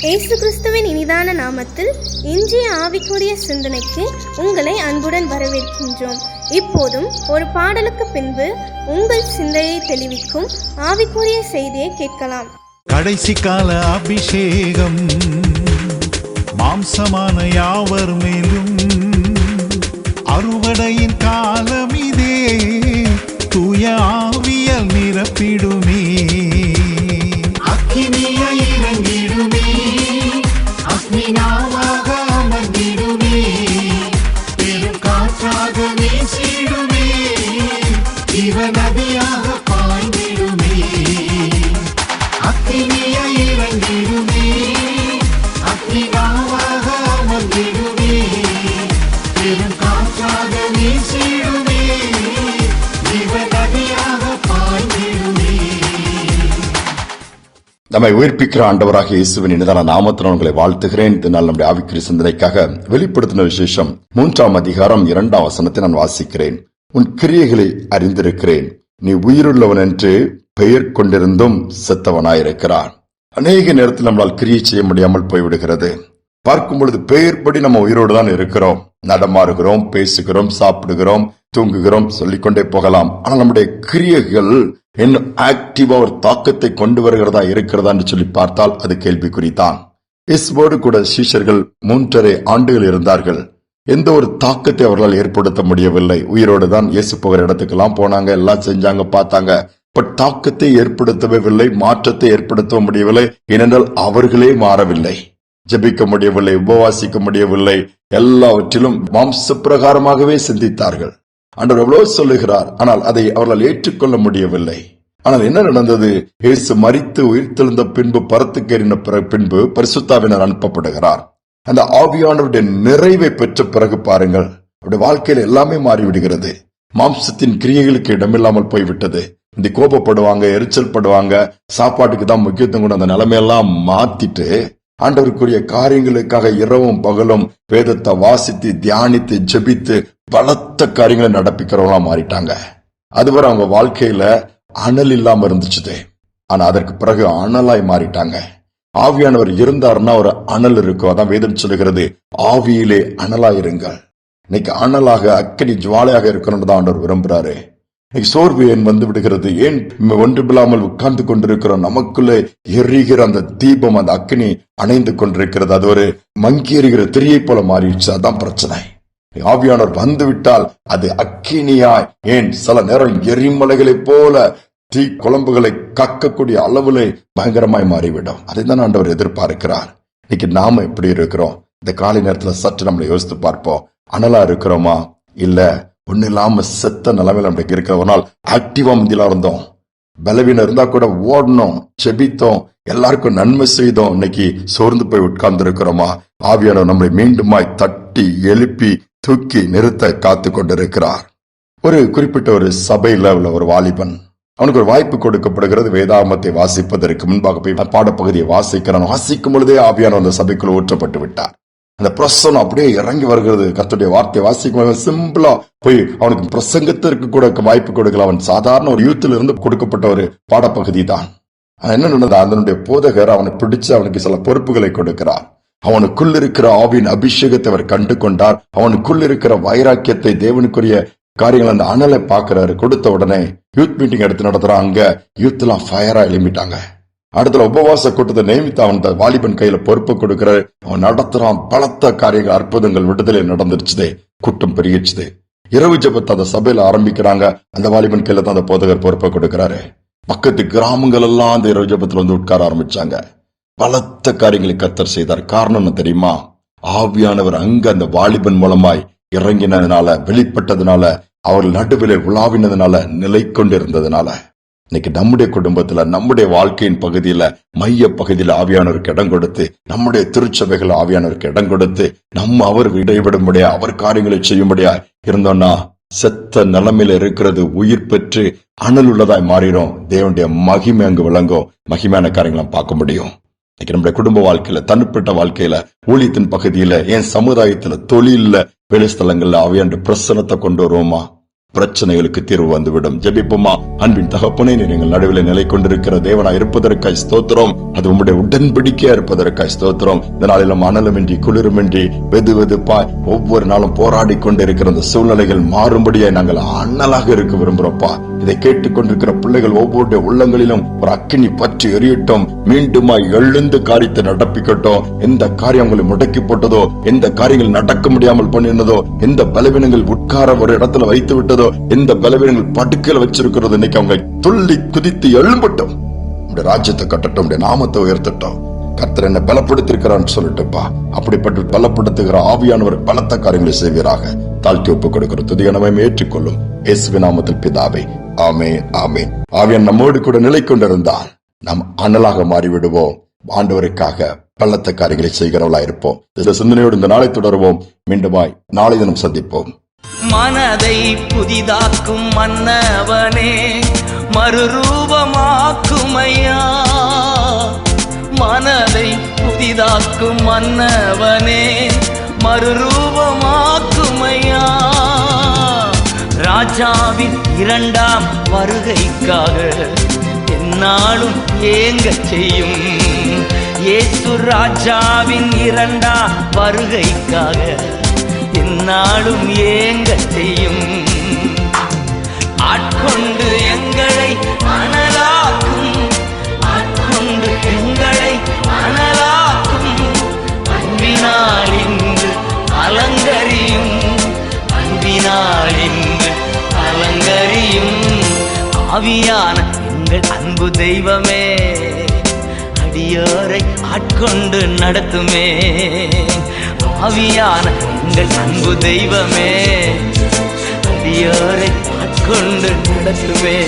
இயேசு கிறிஸ்துவின் இனிதான நாமத்தில் இன்றைய ஆவிக்குரிய சிந்தனைக்கு உங்களை அன்புடன் வரவேற்கின்றோம். இப்போதும் ஒரு பாடலுக்கு பின்பு உங்கள் சிந்தையை தெளிவிக்கும் ஆவிக்குரிய செய்தியை கேட்கலாம். கடைசி கால அபிஷேகம் மாம்சமான யாவர் மேலும், அறுவடையின் காலம் இதே, தூய ஆவியால் நிரப்பிடுமே. அக்கினிய இறங்கிடுமே, அக்னிநாவாக அமர்ந்திடுமே, பெரும் காற்றாக வீசிடுமே, ஜீவ நதியாக பாய்ந்திடுமே. அக்கினிய இறங்கிடுமே, அக்னிநாவாக அமர்ந்திடுமே, பெரும் காற்றாக வீசிடுமே, ஜீவ நதியாக பாய்ந்திடுமே. நம்மை உயிர்ப்பிக்கிற ஆண்டவராக இயேசுவின் இனிதான நாமத்தில் உங்களை வாழ்த்துகிறேன். இதனால் நம்முடைய ஆவிக்குரிய சிந்தனைக்காக வெளிப்படுத்தின விசேஷம் 3ஆம் அதிகாரம் 2ஆம் வசனத்தை நான் வாசிக்கிறேன். உன் கிரியைகளை அறிந்திருக்கிறேன், நீ உயிருள்ளவன் என்று பெயர் கொண்டிருந்தும் செத்தவனாயிருக்கிறான். அநேக நேரத்தில் நம்மளால் கிரியை செய்ய முடியாமல் போய்விடுகிறது. பார்க்கும் பொழுது பெயர்படி நம்ம உயிரோடு தான் இருக்கிறோம், நடமாறுகிறோம், பேசுகிறோம், சாப்பிடுகிறோம், தூங்குகிறோம், சொல்லிக்கொண்டே போகலாம். ஆனால் நம்முடைய கிரியைகள் இன்னும் ஆக்டிவா ஒரு தாக்கத்தை கொண்டு வருகிறதா இருக்கிறதா என்று சொல்லி பார்த்தால் அது கேள்விக்குறிதான். இயேசுவோடு கூட சீஷர்கள் 3.5 ஆண்டுகள் இருந்தார்கள். எந்த ஒரு தாக்கத்தை அவர்களால் ஏற்படுத்த முடியவில்லை. உயிரோடு தான் இயேசு போகிற இடத்துக்கெல்லாம் போனாங்க, எல்லாம் செஞ்சாங்க, பார்த்தாங்க. பட் தாக்கத்தை ஏற்படுத்தவே இல்லை, மாற்றத்தை ஏற்படுத்த முடியவில்லை. ஏனென்றால் அவர்களே மாறவில்லை, ஜெபிக்க முடியவில்லை, உபவாசிக்க முடியவில்லை, எல்லாவற்றிலும் மாம்ச பிரகாரமாகவே சிந்தித்தார்கள். ஆண்டவர் எவ்வளவு சொல்லுகிறார், ஆனால் அதை அவர்களால் ஏற்றுக்கொள்ள முடியவில்லை. ஆனால் என்ன நடந்தது? இயேசு மரித்து உயிர்த்தெழுந்த பின்பு பரத்துக்கேறின பின்பு பரிசுத்தாவினர் அனுப்பப்படுகிறார். அந்த ஆவியானவருடைய நிறைவை பெற்ற பிறகு பாருங்கள், அவருடைய வாழ்க்கையில எல்லாமே மாறிவிடுகிறது. மாம்சத்தின் கிரியைகளுக்கு இடமில்லாமல் போய்விட்டது. இந்த கோபப்படுவாங்க, எரிச்சல் படுவாங்க, சாப்பாட்டுக்கு தான் முக்கியத்துவம் கொண்டு அந்த நிலைமையெல்லாம் மாத்திட்டு ஆண்டவருக்குரிய காரியங்களுக்காக இரவும் பகலும் வேதத்தை வாசித்து தியானித்து ஜெபித்து பலத்த காரியங்களை நடப்பிக்கிறவங்களா மாறிட்டாங்க. அதுவரை அவங்க வாழ்க்கையில அனல் இல்லாம இருந்துச்சு, ஆனா அதற்கு பிறகு அனலாய் மாறிட்டாங்க. ஆவியானவர் இருந்தாருன்னா ஒரு அனல் இருக்கும். அதான் வேதம் சொல்லுகிறது, ஆவியிலே அனலாயிருங்கள். இன்னைக்கு அனலாக அக்கினி ஜுவாலையாக இருக்கணும்னு தான் ஆண்டவர் விரும்புறாரு. இன்னைக்கு சோர்வு ஏன் வந்து விடுகிறது? ஏன் ஒன்றுமில்லாமல் உட்கார்ந்து கொண்டிருக்கிறோம்? நமக்குள்ளே எரிகிற அந்த தீபம், அந்த அக்கினி அணைந்து கொண்டிருக்கிறது. அது ஒரு மங்கி எறிகிற திரியை போல மாறிடுச்சு. அதான் பிரச்சனை. ஆவியானவர் வந்து விட்டால் அது அக்கினியாய், ஏன் சில நேரம் எரிமலைகளை போல தீ குழம்புகளை கக்கக்கூடிய அளவுல பயங்கரமாய் மாறிவிடும். அதை தான் ஆண்டவர் எதிர்பார்க்கிறார். இன்னைக்கு நாம எப்படி இருக்கிறோம்? இந்த காலை நேரத்துல சற்று நம்மளை யோசித்து பார்ப்போம். அனலா இருக்கிறோமா? இல்ல ஒண்ணு இல்லாம செத்த நிலைமையில நம்மளுக்கு இருக்கிறவனால் ஆக்டிவா முந்தில இருந்தோம், பலவீனம் இருந்தா கூட ஓடணும், செபித்தோம், எல்லாருக்கும் நன்மை செய்தோம். இன்னைக்கு சோர்ந்து போய் உட்கார்ந்து இருக்கிறோமா? ஆவியானவர் நம்மளை மீண்டுமாய் தட்டி எழுப்பி தூக்கி நிறுத்த காத்து கொண்டிருக்கிறார். ஒரு குறிப்பிட்ட ஒரு சபையில உள்ள ஒரு வாலிபன், அவனுக்கு ஒரு வாய்ப்பு கொடுக்கப்படுகிறது. வேதாகமத்தை வாசிப்பதற்கு முன்பாக போய் பாடப்பகுதியை வாசிக்கிறான். வாசிக்கும் பொழுதே ஆவியானவர் அந்த சபைக்குள்ள ஊற்றப்பட்டு விட்டார். அந்த பிரசனம் அப்படியே இறங்கி வருகிறது. கர்த்தருடைய வார்த்தை வாசிக்கும் சிம்பிளா போய் அவனுக்கு பிரசங்கத்திற்கு கூட வாய்ப்பு கொடுக்கலாம். அவன் சாதாரண ஒரு யூத்தில் இருந்து கொடுக்கப்பட்ட ஒரு பாடப்பகுதி தான். என்ன நடந்தது? அதனுடைய போதகர் அவனை பிடிச்சு அவனுக்கு சில பொறுப்புகளை கொடுக்கிறார். அவனுக்குள் இருக்கிற ஆவியின் அபிஷேகத்தை அவர் கண்டு கொண்டார். அவனுக்குள் இருக்கிற வைராக்கியத்தை, தேவனுக்குரிய காரியங்கள், அந்த அனலை பாக்குறாரு. கொடுத்த உடனே யூத் மீட்டிங் எடுத்து நடத்துறான். அங்க யூத் எல்லாம் ஃபயரா எழும்பிட்டாங்க. அடுத்த உபவாச கூட்டத்தை நியமித்து அவன் வாலிபன் கையில பொறுப்பு கொடுக்கிறார். அவன் நடத்துறான். பலத்த காரியங்கள், அற்புதங்கள், விடுதலை நடந்துருச்சுதே. கூட்டம் பெருகிச்சுது. இரவு ஜெபத்தை அந்த சபையில ஆரம்பிக்கிறாங்க. அந்த வாலிபன் கையில தான் அந்த போதகர் பொறுப்பை கொடுக்கிறாரு. பக்கத்து கிராமங்கள் எல்லாம் அந்த இரவு ஜெபத்துல வந்து உட்கார ஆரம்பிச்சாங்க. பலத்த காரியங்களை கர்த்தர் செய்தார். காரணம் என்ன தெரியுமா? ஆவியானவர் அங்க அந்த வாலிபன் மூலமாய் இறங்கினதுனால, வெளிப்பட்டதுனால, அவர்கள் நடுவிலே உலாவினதுனால, நிலை கொண்டிருந்ததுனால. இன்னைக்கு நம்முடைய குடும்பத்துல, நம்முடைய வாழ்க்கையின் பகுதியில, மைய பகுதியில ஆவியானவருக்கு இடம் கொடுத்து, நம்முடைய திருச்சபைகள் ஆவியானவருக்கு இடம் கொடுத்து, நம்ம அவர் இடைவிடும்படியா, அவர் காரியங்களை செய்யும்படியா இருந்தோம்னா, செத்த நிலைமையில இருக்கிறது உயிர் பெற்று அனல் உள்ளதாய் மாறிடும். தேவனுடைய மகிமை அங்கு விளங்கும். மகிமையான காரியங்களை பார்க்க முடியும். இன்னைக்கு நம்முடைய குடும்ப வாழ்க்கையில, தனிப்பட்ட வாழ்க்கையில, ஊழியத்தின் பகுதியில, என் சமுதாயத்துல, தொழில, வேலை ஸ்தலங்கள்ல ஆவியானவருடைய பிரசன்னத்தை கொண்டு வருவோமா? பிரச்சனைகளுக்கு தீர்வு வந்துவிடும். ஜெபிப்போமா. அன்பின் தகப்பனே, நீர் எங்கள் நடுவில் நிலை கொண்டிருக்கிற தேவனா இருப்பதற்காய் ஸ்தோத்திரம். அது உம்முடைய உடன்படிக்கையா இருப்பதற்காய் ஸ்தோத்திரம். இந்த நாளிலும் அனலுமின்றி குளிருமின்றி வெதுவெதுப்பாய் ஒவ்வொரு நாளும் போராடி கொண்டிருக்கிற அந்த சூழ்நிலைகள் மாறும்படியாய் நாங்கள் அனலாக இருக்க விரும்புறோம்ப்பா. இதை கேட்டுக்கொண்டிருக்கிற பிள்ளைகள் ஒவ்வொருடைய உள்ளங்களிலும் ஒரு அக்கினி பற்றி எரியட்டும். மீண்டுமாய் எழுந்து காரியத்தை நடப்பிக்கட்டும். எந்த காரியங்களை முடக்கி போட்டதோ, எந்த காரியங்கள் நடக்க முடியாமல் பண்ணினதோ, எந்த பலவீனங்கள் உட்கார ஒரு இடத்துல வைத்து விட்டதோ, எந்த பலவீனங்கள் படுக்கையில் வச்சிருக்கிறது, இன்னைக்கு அவங்க துள்ளி குதித்து எழும்பட்டும். உடைய ராஜ்யத்தை கட்டட்டும், உடைய நாமத்தை உயர்த்தட்டும். கர்த்தர் என்ன பலப்படுத்திருக்கிறான்னு சொல்லிட்டுப்பா. அப்படிப்பட்டு பலப்படுத்துகிற ஆவியானவர் பலத்த காரியங்களை செய்வீராக. தாழ்த்தி ஒப்புக் கொடுக்கிற துதிகனவை ஏற்றுக்கொள்ளும் இயேசுவின் நாமத்தில் பிதாவே, ஆமென், ஆமென். ஆவியான் நம்மோடு கூட நிலை கொண்டிருந்தால் நாம் அனலாக மாறிவிடுவோம். ஆண்டவருக்காக பலத்த காரியங்களை செய்கிறவளா இருப்போம். இந்த சிந்தனையோடு இந்த நாளை தொடருவோம். மீண்டுமாய் நாளை தினம் சந்திப்போம். மனதை புதிதாக்கும் மன்னவனே, மறுரூபமாக்குமையா. மனதை புதிதாக்கும் மன்னவனே, மறுரூபமாக்குமையா. ராஜாவின் இரண்டாம் வருகைக்காக என்னாலும் ஏங்க செய்யும். இயேசு ராஜாவின் இரண்டாம் வருகைக்காக என்னாலும் ஏங்க செய்யும். ஆட்கொண்டு எங்களை அனலாக்கும், ஆட்கொண்டு எங்களை அனலாக்கும். அன்பினால் இன்று அலங்கரியும், அன்பினால் இன்று அலங்கரியும். ஆவியான எங்கள் அன்பு தெய்வமே, அடியோரை ஆட்கொண்டு நடத்துமே. ஆவியான எங்கள் அன்பு தெய்வமே, அடியோரை ஆட்கொண்டு நடத்துமே.